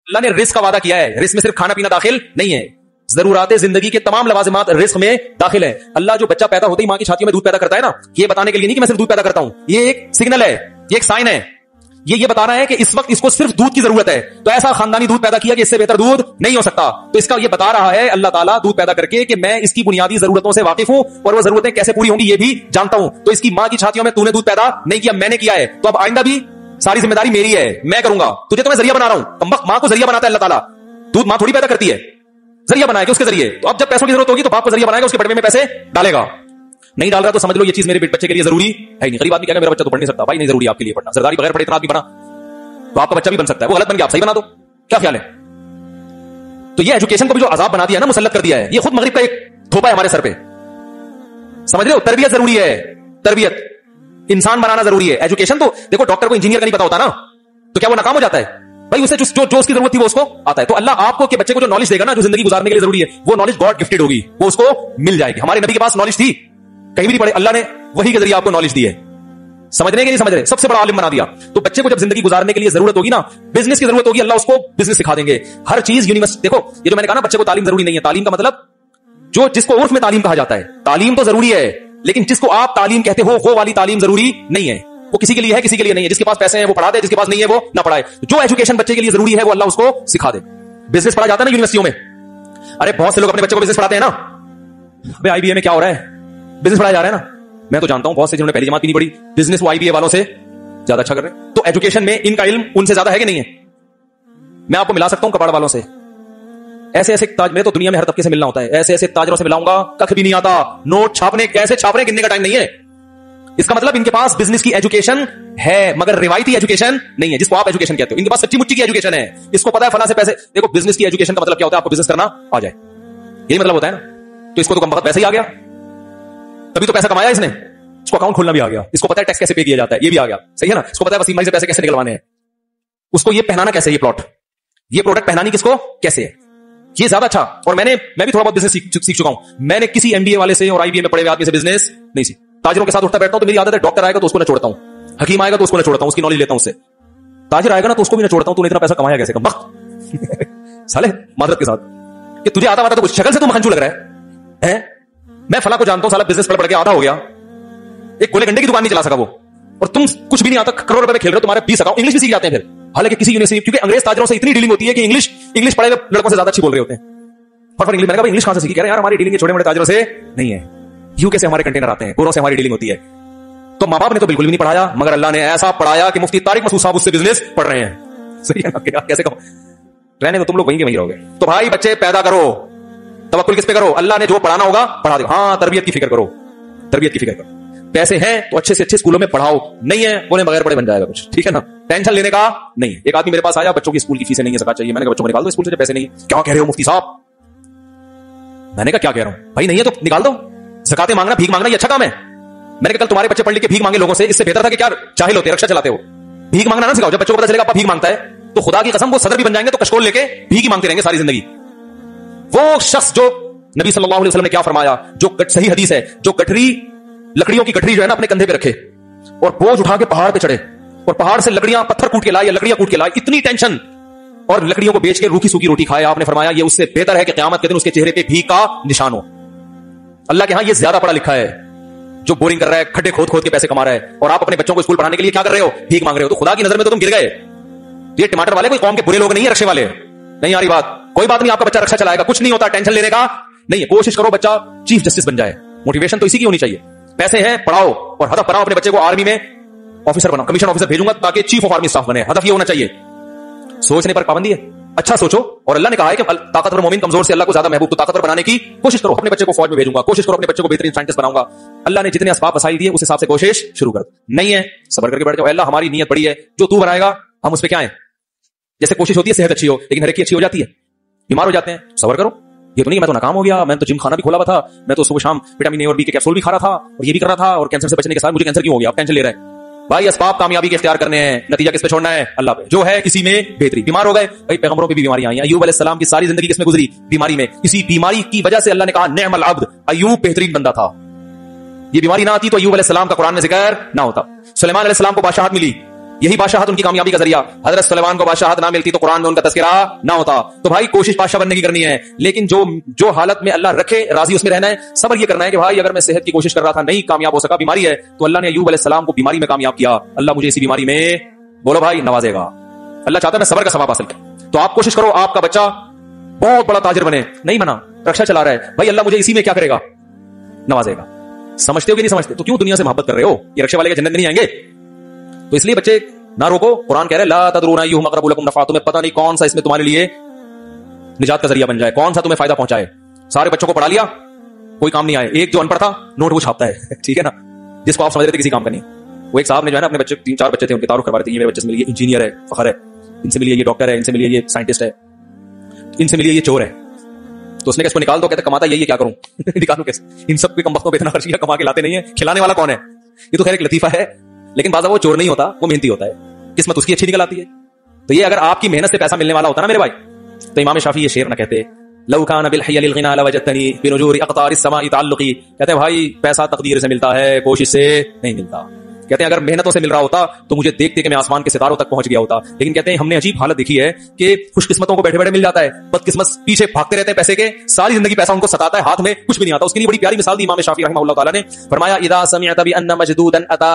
اللہ نے رزق کا وعدہ کیا ہے. رزق میں صرف کھانا پینا داخل نہیں ہے, ضرورات زندگی کے تمام لوازمات رزق میں داخل ہے. اللہ جو بچہ پیدا ہوتے ہی ماں کی چھاتیوں میں دودھ پیدا کرتا ہے نا, یہ بتانے کے لیے نہیں کہ میں صرف دودھ پیدا کرتا ہوں, یہ ایک سگنل ہے, یہ ایک سائن ہے. یہ بتا رہا ہے کہ اس وقت اس کو صرف دودھ کی ضرورت ہے, تو ایسا خاندانی دودھ پیدا کیا کہ اس سے بہتر دودھ نہیں ہو سکتا. تو اس کا یہ بتا رہا ہے اللہ تعالیٰ دودھ پیدا کر کے کہ میں اس کی بنیادی ضرورتوں سے واقف ہوں اور وہ ضرورتیں کیسے پوری ہوں گی یہ بھی جانتا ہوں. تو اس کی ماں کی چھاتیوں میں تو نے دودھ پیدا نہیں کیا, میں نے کیا ہے, تو اب آئندہ بھی ساری ذمہ داری میری ہے, میں کروں گا. تجھے تو میں ذریعہ بنا رہا ہوں, ماں کو ذریعہ بناتا ہے اللہ تعالیٰ. دودھ ماں تھوڑی پیدا کرتی ہے, ذریعہ بنائے گا اس کے ذریعے. تو اب جب پیسوں کی ضرورت ہوگی تو باپ کو ذریعہ بنائے گا, اس کے بڑے میں پیسے ڈالے گا. نہیں ڈال رہا تو سمجھ لو یہ چیز میرے بچے کے لیے ضروری ہے نہیں. غریب آدمی کہے گا میرا بچہ تو پڑھ نہیں سکتا, بھائی نہیں ضروری آپ کے لیے پڑھنا. زرداری بغیر پڑھے اتنا آدمی بنا تو آپ کا بچہ بھی بن سکتا ہے, وہ غلط بن گیا آپ صحیح بنا دو, کیا خیال ہے؟ تو یہ ایجوکیشن کو بھی جو عذاب بنا دیا نا, مسلط کر دیا ہے, یہ خود مغرب کا ایک تھوپا ہے ہمارے سر پہ, سمجھ رہے ہو؟ تربیت ضروری ہے, تربیت, انسان بنانا ضروری ہے. ایجوکیشن تو دیکھو ڈاکٹر کو انجینئر کا نہیں پتا ہوتا نا, تو کیا وہ ناکام ہو جاتا ہے؟ بھائی اسے جو اس کی ضرورت تھی وہ اس کو آتا ہے. تو اللہ آپ کو کہ بچے کو جو نالج دے گا نا, جو زندگی گزارنے کے لیے ضروری ہے, وہ نالج گاڈ گفٹڈ ہوگی, وہ اس کو مل جائے گی. ہمارے نبی کے پاس نالج تھی, کہیں بھی نہیں پڑھے, اللہ نے وہی کے ذریعے آپ کو نالج دی ہے. سمجھنے کے نہیں سمجھ رہے, سب سے بڑا عالم بنا دیا. تو بچے کو جب زندگی گزارنے کے لیے ضرورت ہوگی نا, بزنس کی ضرورت ہوگی, اللہ اس کو بزنس سکھا دیں گے. ہر چیز یونیورسٹی. دیکھو یہ جو میں نے کہا نا بچے کو تعلیم ضروری نہیں ہے, تعلیم کا مطلب جس کو عرف میں تعلیم کہا جاتا ہے, تعلیم تو ضروری ہے, لیکن جس کو آپ تعلیم کہتے ہو وہ والی تعلیم ضروری نہیں ہے. وہ کسی کے لیے ہے, کسی کے لیے نہیں ہے. جس کے پاس پیسے ہیں وہ پڑھا دے, جس کے پاس نہیں ہے وہ نہ پڑھائے. جو ایجوکیشن بچے کے لیے ضروری ہے وہ اللہ اس کو سکھا دے. بزنس پڑھا جاتا ہے نا یونیورسٹیوں میں, ارے بہت سے لوگ اپنے بچے کو بزنس پڑھاتے ہیں نا. ابے آئی بی اے میں کیا ہو رہا ہے, بزنس پڑھایا جا رہا ہے نا. میں تو جانتا ہوں بہت سے جنہوں نے پہلی جماعت بھی نہیں پڑھی, بزنس وہ آئی بی اے والوں سے زیادہ اچھا کر رہے ہیں. تو ایجوکیشن میں ان کا علم ان سے زیادہ ہے کہ نہیں ہے؟ میں آپ کو ملا سکتا ہوں کپاڑ والوں سے, ایسے ایسے تاج, میں تو دنیا میں ہر طبقے سے ملنا ہوتا ہے, ایسے ایسے تاجروں سے ملاؤں گا کخ بھی نہیں آتا. نوٹ چھاپنے کیسے چھاپ رہے ہیں, گننے کا ٹائم نہیں ہے. اس کا مطلب ان کے پاس بزنس کی ایجوکیشن ہے مگر روایتی ایجوکیشن نہیں ہے, جس کو آپ ایجوکیشن کہتے ہو. ان کے پاس سچی مچی کی ایجوکیشن ہے, اس کو پتا ہے فلاں سے پیسے. دیکھو بزنس کی ایجوکیشن کا مطلب کیا ہوتا ہے, آپ کو بزنس کرنا آ جائے, یہی مطلب ہوتا ہے نا. تو اس کو تو کم وقت پیسے ہی آ گیا, تبھی تو پیسہ کمایا اس نے. اس کو اکاؤنٹ کھولنا بھی آ گیا, اس کو پتا ہے ٹیکس کیسے پے کیا جاتا ہے, یہ بھی آ گیا, صحیح ہے نا. اس کو پتا ہے وسیم بھائی سے پیسے کیسے نکلوانے ہیں, اس کو یہ پہنانا کیسے, یہ پلاٹ, یہ پروڈکٹ پہنانی کس کو کیسے ہے, یہ زیادہ اچھا. اور میں بھی تھوڑا بہت بزنس سیکھ چکا ہوں. میں نے کسی MBA والے سے اور IBA میں پڑھے ہوئے آدمی سے بزنس نہیں سیکھ. تاجروں کے ساتھ اٹھتا بیٹھتا ہوں تو میری عادت ہے, ڈاکٹر آئے گا تو اس کو نہ چھوڑتا ہوں, حکیم آئے گا تو اس کو نہ چھوڑتا ہوں, اس کی نالج لیتا ہوں اس سے. تاجر آئے گا نا تو اس کو بھی نہ چھوڑتا ہوں, تو نے اتنا پیسہ کمایا کیسے, کم وقت سالے معذرت کے ساتھ کہ تجھے آتا تو کچھ شکل سے تو مکھنچو لگ رہا ہے. میں فلاں کو جانتا ہوں, سالا بزنس پڑھ کے آدھا ہو گیا, ایک گولے گنڈے کی دکان نہیں چلا سکا وہ, اور تم کچھ بھی نہیں آتا, کروڑ روپے میں کھیل رہے ہو, تمہارے 20 اکاؤنٹ انگلش بھی سیکھ جاتے ہیں پھر. حالانکہ کسی یونیورسٹی, کیونکہ انگریز تاجروں سے اتنی ڈیلنگ ہوتی ہے کہ انگلش پڑھے ہوئے لڑکوں سے زیادہ اچھی بول رہے ہوتے ہیں. اور انگلش, میں نے کہا انگلش کہاں سے سیکھی, کہہ رہے ہیں یار ہماری ڈیلنگ چھوٹے بڑے تاجروں سے نہیں ہے, UK سے ہمارے کنٹینر آتے ہیں, گوروں سے ہماری ڈیلنگ ہوتی ہے. تو ماں باپ نے تو بالکل بھی نہیں پڑھایا, مگر اللہ نے ایسا پڑھایا کہ مفتی طارق مسعود صاحب اس سے بزنس پڑھ رہے ہیں. صحیح ہے نا, کیسے کہو, رہنے تو تم لوگ وہیں کے وہیں رہو گے. تو بھائی بچے پیدا کرو, توکل کس پہ کرو, اللہ نے جو پڑھانا ہوگا پڑھا دو. ہاں تربیت کی فکر کرو, تربیت کی فکر کرو. پیسے ہیں تو اچھے سے اچھے اسکولوں میں پڑھاؤ, نہیں ہے بولے بغیر پڑھے بن جائے گا کچھ, ٹھیک ہے نا. ٹینشن لینے کا نہیں. ایک آدمی میرے پاس آیا, بچوں کی اسکول کی فیسیں نہیں ہے, زکات چاہیے. میں نے کہا بچوں کو نکال دو اسکول سے جب پیسے نہیں. کیا کہہ رہے ہو مفتی صاحب, میں نے کہا کیا کہہ رہا ہوں بھائی, نہیں ہے تو نکال دو. زکاتیں مانگنا, بھیک مانگنا یہ اچھا کام ہے. میں نے کہا کل تمہارے بچے پڑھ لکھ کے بھیک مانگے لوگوں سے, اس سے بہتر تھا کہ کیا جاہل ہوتے, رکشا چلاتے ہو. بھیک مانگنا نہ سکھاؤ. جب بچوں کو پتہ چلے گا ابا بھیک مانگتا ہے تو خدا کی قسم وہ صدر بھی بن جائیں گے, تو کشکول لے کے بھیک ہی مانگتے رہیں گے ساری زندگی. وہ شخص جو نبی صلی اللہ علیہ وسلم نے کیا فرمایا, جو صحیح حدیث ہے, جو لکڑیوں کی گٹھری جو ہے نا اپنے کندھے پہ رکھے اور بوجھ اٹھا کے پہاڑ پہ چڑھے, اور پہاڑ سے لکڑیاں پتھر کوٹ کے لائے یا لکڑیاں کوٹ کے لائے, اتنی ٹینشن, اور لکڑیوں کو بیچ کے روکھی سوکھی روٹی کھائے. آپ نے فرمایا یہ اس سے بہتر ہے کہ قیامت کے دن اس کے چہرے پہ بھیک کا نشان ہو. اللہ کے ہاں یہ زیادہ پڑھا لکھا ہے جو بورنگ کر رہا ہے, کھڈے کھود کھود کے پیسے کما رہا ہے, اور آپ اپنے بچوں کو اسکول پڑھانے کے لیے کیا کر رہے ہو, بھیک مانگ رہے ہو. تو خدا کی نظر میں تو تم گر گئے. یہ ٹماٹر والے کوئی قوم کے برے لوگ نہیں ہیں, رکشے والے نہیں. آ رہی بات, کوئی بات نہیں, آپ کا بچہ رکشا چلائے گا, کچھ نہیں ہوتا, ٹینشن لینے کا نہیں ہے. کوشش کرو بچہ چیف جسٹس بن جائے, موٹیویشن تو اسی کی ہونی چاہیے. پیسے ہیں پڑھاؤ, اور ہدف بناؤ اپنے بچے کو آرمی میں آفیسر بناؤ, کمیشن آفیسر بھیجوں گا تاکہ چیف آف آرمی اسٹاف بنے. ہدف یہ ہونا چاہیے. سوچنے پر پابندی ہے, اچھا سوچو. اور اللہ نے کہا ہے کہ طاقتور مومن کمزور سے اللہ کو زیادہ محبوب, تو طاقتور بنانے کی کوشش کرو. اپنے بچے کو فوج میں بھیجوں گا, کوشش کرو اپنے بچے کو بہترین سائنٹسٹ بناؤں گا. اللہ نے جتنے اسباب وسائل دیے اس حساب سے کوشش شروع کر. نہیں ہے صبر کر کے بیٹھ جاؤ, اللہ ہماری نیت بڑی ہے, جو تو بنائے گا ہم اس پہ کیا ہے. جیسے کوشش ہوتی ہے صحت اچھی ہو, لیکن ہر ایک کی اچھی ہو جاتی ہے, بیمار ہو جاتے ہیں. صبر کرو. یہ تو نہیں میں تو ناکام ہو گیا, میں تو جم خانہ بھی کھولا ہوا تھا, میں تو صبح شام وٹامن اے اور بی کے کیپسول بھی کھا رہا تھا, اور یہ بھی کر رہا تھا, اور کینسر سے بچنے کے ساتھ مجھے کینسر کیوں ہو گیا, آپ ٹینشن لے رہے ہیں. بھائی اسباب کامیابی کے اختیار کرنے ہیں, نتیجہ کس پہ چھوڑنا ہے, اللہ پہ. جو ہے کسی میں بہتری. بیمار ہو گئے, بھائی پیغمبروں پہ بھی بیماریاں آئی. ایوب علیہ السلام کی ساری زندگی کس میں گزری, بیماری میں. اسی بیماری کی وجہ سے اللہ نے کہا نعم العبد, ایوب بہترین بندہ تھا. یہ بیماری نہ آتی تو ایوب علیہ السلام کا قرآن میں ذکر نہ ہوتا. سلیمان علیہ السلام کو بادشاہت ملی, यही बादशाहत उनकी कामयाबी का जरिया। हजरत सुलेमान को बादशाहत ना मिलती तो कुरान में उनका तज़किरा ना होता। तो भाई कोशिश बादशाह बनने की करनी है, लेकिन जो हालत में अल्लाह रखे राजी उसमें रहना है। सब्र ये करना है कि भाई अगर मैं सेहत की कोशिश कर रहा था नहीं कामयाब हो सका, बीमारी है, तो अल्लाह ने अय्यूब अलैहिस्सलाम को बीमारी में कामयाब किया। अल्लाह मुझे इसी बीमारी में बोलो भाई नवाजेगा। अल्लाह चाहता है मैं सब्र का सवाब हासिल करूं। तो आप कोशिश करो आपका बच्चा बहुत बड़ा ताजिर बने, नहीं बना, रक्षा चला रहा है, भाई अल्लाह मुझे इसी में क्या करेगा, नवाजेगा। समझते हो कि नहीं समझते? तो क्यों दुनिया से मोहब्बत कर रहे हो? ये रक्षा वाले के जन्नत में नहीं आएंगे? तो इसलिए बच्चे ना रोको। कुरान कह रहे ला तदरूना अय्युहुम अक़रबु लकुम नफ़ा, तुम्हें पता नहीं कौन सा इसमें तुम्हारे लिए निजात का जरिया बन जाए, कौन सा तुम्हें फायदा पहुंचाए। सारे बच्चों को पढ़ा लिया, कोई काम नहीं आए। एक जो अनपढ़ था नोट वो छापता है, ठीक है ना, जिसको आप समझ रहे थे किसी काम का नहीं। वो एक साहब ने जो है ना अपने बच्चे 3-4 बच्चे थे उनके तारुफ करवा रहे थे, ये मेरे बच्चे से मिलिए इंजीनियर है, फखर है, इनसे मिलिए ये डॉक्टर है, इनसे मिलिए ये साइंटिस्ट है, इनसे मिलिए ये चोर है। तो उसने इसको निकाल दो, कहते कमाता यही है, क्या करूं निकालू कैसे? इन सब के कमबख्तों पे इतना खर्च किया, कमा के लाते नहीं है, खिलाने वाला कौन है? ये तो खैर एक लतीफा है, लेकिन बाज़ा वो चोर नहीं होता, वो मेहनती होता है, किस्मत उसकी अच्छी निकल आती है। तो ये अगर आपकी मेहनत से पैसा मिलने वाला होता ना मेरे भाई, तो इमाम शाफी ये शेर ना कहते लौ कान बिल हय्य लिल गिना लवजदतनी बिनुजूरि अक़तारिस समाई ताल्लुक़ी। कहते हैं भाई पैसा तकदीर से मिलता है, कोशिश से नहीं मिलता। कहते हैं अगर मेहनतों से मिल रहा होता तो मुझे देखते कि मैं आसमान के सितारों तक पहुंच गया होता। लेकिन कहते हैं हमने अजीब हालत देखी है कि खुशकिस्मतों को बैठे बैठे मिल जाता है, बदकिस्मत पीछे भागते रहते हैं पैसे के, सारी जिंदगी पैसा उनको सताता है, हाथ में कुछ भी नहीं आता। उसके लिए बड़ी प्यारी मिसाल दी इमाम शाफी रहमहुल्लाह ताला ने, फरमाया इदा समिअत बिअन्न मजदूदन अता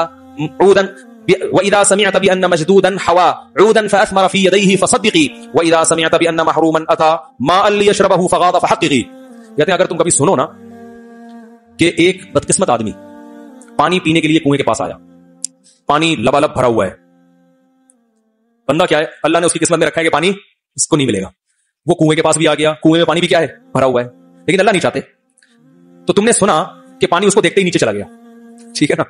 ऊदन वइदा समिअत बिअन्न मजदूदन हवा ऊदन फअस्मर फी यदैहि फसद्दिकी वइदा समिअत बिअन्न महरूमन अता माअन लियशरबहु फगादा फहक्किकी। कहते हैं अगर तुम कभी सुनो ना कि एक बदकिस्मत आदमी पानी पीने के लिए कुएं के पास आया, पानी लबालब भरा हुआ है, बंदा क्या है, अल्लाह ने उसकी किस्मत में रखा है कि पानी इसको नहीं मिलेगा। वो कुएं के पास भी आ गया, कुएं में पानी भी क्या है, भरा हुआ है, लेकिन अल्लाह नहीं चाहते। तो तुमने सुना कि पानी उसको देखते ही नीचे चला गया, ठीक है ना,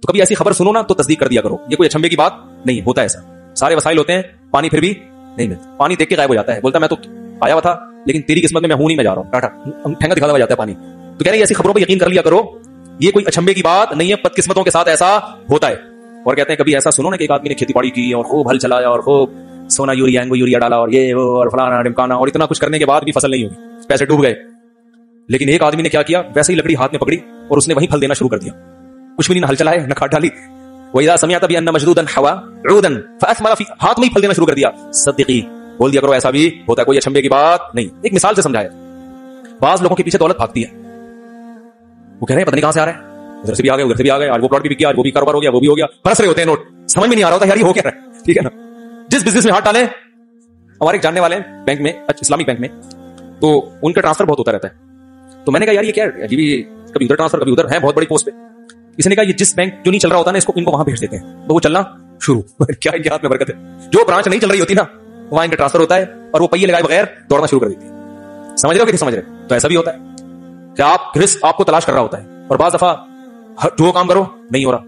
तो कभी ऐसी खबर सुनो ना तो तस्दीक कर दिया करो, ये कोई अचंभे की बात नहीं, होता है ऐसा। सारे वसाइल होते हैं, पानी फिर भी नहीं मिलता, पानी देख के गायब हो जाता है, बोलता मैं तो आया हुआ था लेकिन तेरी किस्मत में मैं हूं नहीं, मैं जा रहा हूं, टाटा, ठेंगा दिखा हुआ जाता है पानी। तो कह रहे हैं ऐसी खबरों पर यकीन कर लिया करो, ये कोई अचंभे की बात नहीं है, बदकिस्मतों के साथ ऐसा होता है। और कहते हैं कभी ऐसा सुनो ना कि एक आदमी ने खेती बाड़ी की और खूब हल चलाया और खूब सोना यूरिया एंगो यूरिया डाला और ये वो और फलाना ढिमकाना, और इतना कुछ करने के बाद भी फसल नहीं हुई, पैसे डूब गए। लेकिन एक आदमी ने क्या किया, वैसे ही लकड़ी हाथ में पकड़ी और उसने वहीं फल देना शुरू कर दिया, कुछ भी नहीं, हल चलाए न खाद डाली। वइदा समिअत बिअन्न मजदूदन हवा ऊदन फअस्मर फी, हाथ में ही फल देना शुरू कर दिया, सद्दिकी, बोल दिया करो ऐसा भी होता है, कोई अचंभे की बात नहीं। एक मिसाल से समझाया, बाज लोगों के पीछे दौलत भागती है, वो कह रहे हैं पता नहीं कहां से आ रहा है, उधर से भी आ गए, उधर से भी आ गए, आज वो प्लॉट भी बिक गया, आज वो भी कारोबार हो गया, वो भी हो गया, बरस रहे होते हैं नोट, समझ में नहीं आ रहा होता यार ये हो क्या रहा है, ठीक है ना। जिस बिजनेस में हाथ डाले, हमारे जानने वाले बैंक में, इस्लामिक बैंक में, तो उनका ट्रांसफर बहुत होता रहता है। तो मैंने कहा यार ये क्या है, कभी उधर ट्रांसफर कभी उधर है, बहुत बड़ी पोस्ट पे। इसने कहा ये जिस बैंक जो नहीं चल रहा होता ना, इसको इनको वहां भेज देते हैं तो वो चलना शुरू क्या इनके हाथ में बरकत है। जो ब्रांच नहीं चल रही होती ना, वहां इनका ट्रांसफर होता है और वो पहिए लगाए बगैर दौड़ना शुरू कर देती है। समझ रहे हो कि नहीं समझ रहे? तो ऐसा भी होता है कि आप रिस्क आपको तलाश कर रहा होता है और बाज दफा जो काम करो नहीं हो रहा,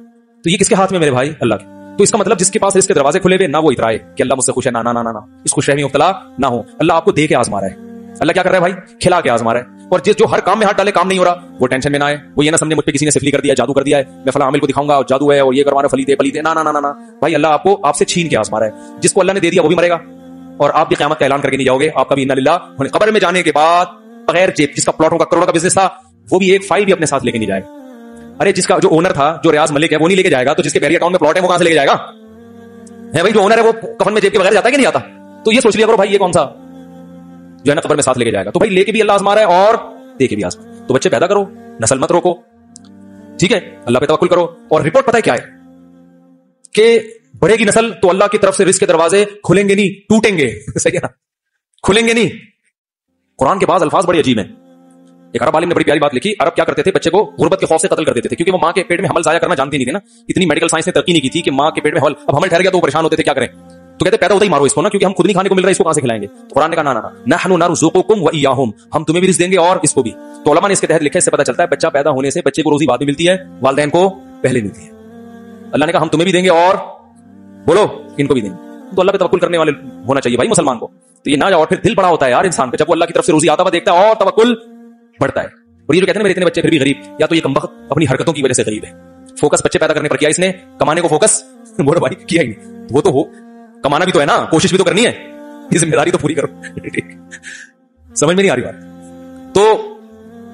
तो ये किसके हाथ में मेरे भाई, अल्लाह के। तो इसका मतलब जिसके पास रिस्क के दरवाजे खुले हुए ना वो इतराए कि अल्लाह मुझसे खुश है, ना ना ना ना, इस खुशहमी में मुब्तला ना हो। अल्लाह आपको दे के आजमा रहा है, अल्लाह क्या कर रहा है भाई, खिला के आजमा रहा है। और जो हर काम में हाथ डाले काम नहीं हो रहा, वो टेंशन में ना आए, वो ये ना समझे मुझ पे किसी ने सिफली कर दिया, जादू कर दिया है, मैं फला आमिल को दिखाऊंगा और जादू है और ये करवाना फलीते पलीते, ना ना ना ना भाई, अल्लाह आपको आपसे छीन के आजमा रहा है। जिसको अल्लाह ने दे दिया वो भी मरेगा और आप भी क़यामत का ऐलान करके नहीं जाओगे, आपका भी इन्ना लिल्लाह। कब्र में जाने के बाद बगैर जेब, जिसका प्लॉटों का करोड़ों का बिजनेस था, वो भी एक फाइल भी अपने साथ लेके नहीं जाएगा। अरे जिसका जो ओनर था, जो रियाज मलिक है, वो नहीं लेके जाएगा, तो जिसके बैंक अकाउंट में प्लॉट है वो कहां से लेके जाएगा? है भाई, जो ओनर है वो कफन में जेब के बगैर जाता है कि नहीं आता? तो ये सोच लिया करो भाई, ये कौन सा जो है ना कब्र में साथ लेके जाएगा। तो भाई लेके भी अल्लाह आजमा रहा है और दे के भी आजमा। तो बच्चे पैदा करो, नस्ल मत रोको, ठीक है, अल्लाह पे तवक्कुल करो। और रिपोर्ट पता है क्या है कि बढ़ेगी नस्ल तो अल्लाह की तरफ से रिस्क के दरवाजे खुलेंगे नहीं, टूटेंगे सही है ना, खुलेंगे नहीं। कुरान के बाद अल्फाज बड़े अजीब हैं। एक अरब आलिम ने बड़ी प्यारी बात लिखी, अरब क्या करते थे, बच्चे को गुर्बत के खौफ से कत्ल कर देते थे, क्योंकि वो मां के पेट में हमल जाया करना जानती नहीं थी ना, इतनी मेडिकल साइंस ने तरक्की नहीं की थी कि मां के पेट में हमल, अब हमल ठहर गया तो वो परेशान होते थे, क्या करें, तो कहते पैदा होता ही मारो इसको ना, क्योंकि हम खुद नहीं खाने को मिल रहा है, इसको कहां से खिलाएंगे। तो कुरान ने कहा ना ना ना, नहनु नरज़ुकुकुम व इय्याहुम, हम तुम्हें भी रिज़्क़ देंगे और इसको भी। तो उलमा ने इसके तहत लिखा, इससे पता चलता है बच्चा पैदा होने से बच्चे को रोजी बाद में मिलती है, वालिदैन को पहले मिलती है। अल्लाह ने कहा हम तुम्हें भी देंगे और बोलो इनको भी देंगे। तो अल्लाह पे तवक्कुल करने वाले होना चाहिए भाई मुसलमान को। तो ये ना जाओ, फिर दिल बड़ा होता है यार इंसान का, जब वो अल्लाह की तरफ से रोजी आता हुआ देखता है और तवक्कुल बढ़ता है। और ये जो कहते हैं मेरे इतने बच्चे फिर भी गरीब, या तो ये कमबख्त अपनी हरकतों की वजह से गरीब है। फोकस बच्चे पैदा करने पर किया इसने, कमाने को फोकस बोलो भाई किया ही नहीं। वो तो हो, कमाना भी तो है ना, कोशिश भी तो करनी है, ये जिम्मेदारी तो पूरी करो समझ में नहीं आ रही बात। तो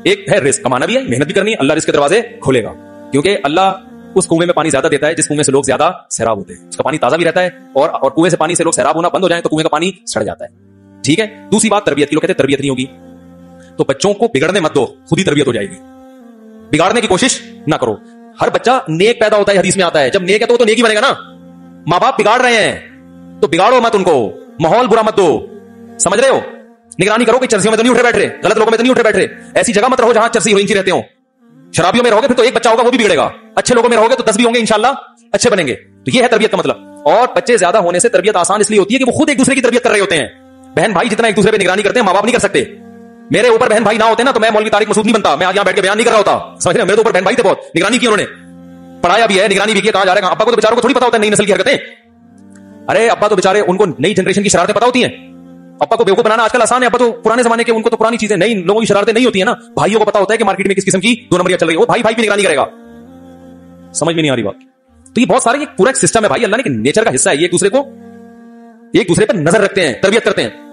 एक है रिस्क, कमाना भी है, मेहनत भी करनी है, अल्लाह रिस्क के दरवाजे खोलेगा, क्योंकि अल्लाह उस कुएं में पानी ज्यादा देता है जिस कुएं से लोग ज्यादा सैराब होते हैं। उसका पानी ताजा भी रहता है और कुएं से पानी से लोग सैराब होना बंद हो जाए तो कुएं का पानी सड़ जाता है। ठीक है। दूसरी बात तरबियत की, लोग कहते हैं तरबियत नहीं होगी, तो बच्चों को बिगड़ने मत दो, खुद ही तरबियत हो जाएगी। बिगाड़ने की कोशिश ना करो। हर बच्चा नेक पैदा होता है, हदीस में आता है। जब नेक है तो नेक ही बनेगा ना। माँ बाप बिगाड़ रहे हैं तो बिगाड़ो मत उनको, माहौल बुरा मत दो। समझ रहे हो? निगरानी करो कि चर्सियों में तो नहीं उठे बैठ रहे, गलत लोगों में तो नहीं उठे बैठ रहे। ऐसी जगह मत रहो जहां चर्सी हिरोइंची रहते हो। शराबियों में रहोगे फिर तो एक बच्चा होगा वो भी बिगड़ेगा, अच्छे लोगों में रहोगे तो 10 भी होंगे इंशाल्लाह अच्छे बनेंगे। तो ये है तरबियत का मतलब। और बच्चे ज्यादा होने से तरबियत आसान इसलिए होती है कि वो खुद एक दूसरे की तरबियत कर रहे होते हैं। बहन भाई जितना एक दूसरे पे निगरानी करते हैं माँ बाप नहीं कर सकते। मेरे ऊपर बहन भाई ना होते ना तो मैं मौलवी तारिक मसूद नहीं बनता, मैं आज यहां बैठ के बयान नहीं कर रहा होता। समझ रहे हो? मेरे ऊपर बहन भाई थे, बहुत निगरानी की उन्होंने, पढ़ाया भी है, निगरानी भी की, कहां जा रहे हैं। अब्बा को तो बेचारों को थोड़ी पता होता है नई नस्ल की हरकतें। अरे अब्बा तो बेचारे, उनको नई जनरेशन की शरारतें पता होती हैं। अब्बा को बेवकूफ बनाना आजकल आसान है, अब्बा तो पुराने जमाने के, उनको तो पुरानी चीजें, नई लोगों की शरारतें नहीं होती है ना। भाइयों को पता होता है कि मार्केट में किस किस्म की 2 नंबरियां चल रही है, वो भाई भाई की निगरानी करेगा। समझ में नहीं आ रही बात? तो ये बहुत सारे पूरा एक सिस्टम है भाई, अल्लाह ने नेचर का हिस्सा है। ये एक दूसरे पर नजर रखते हैं, तरबियत करते हैं।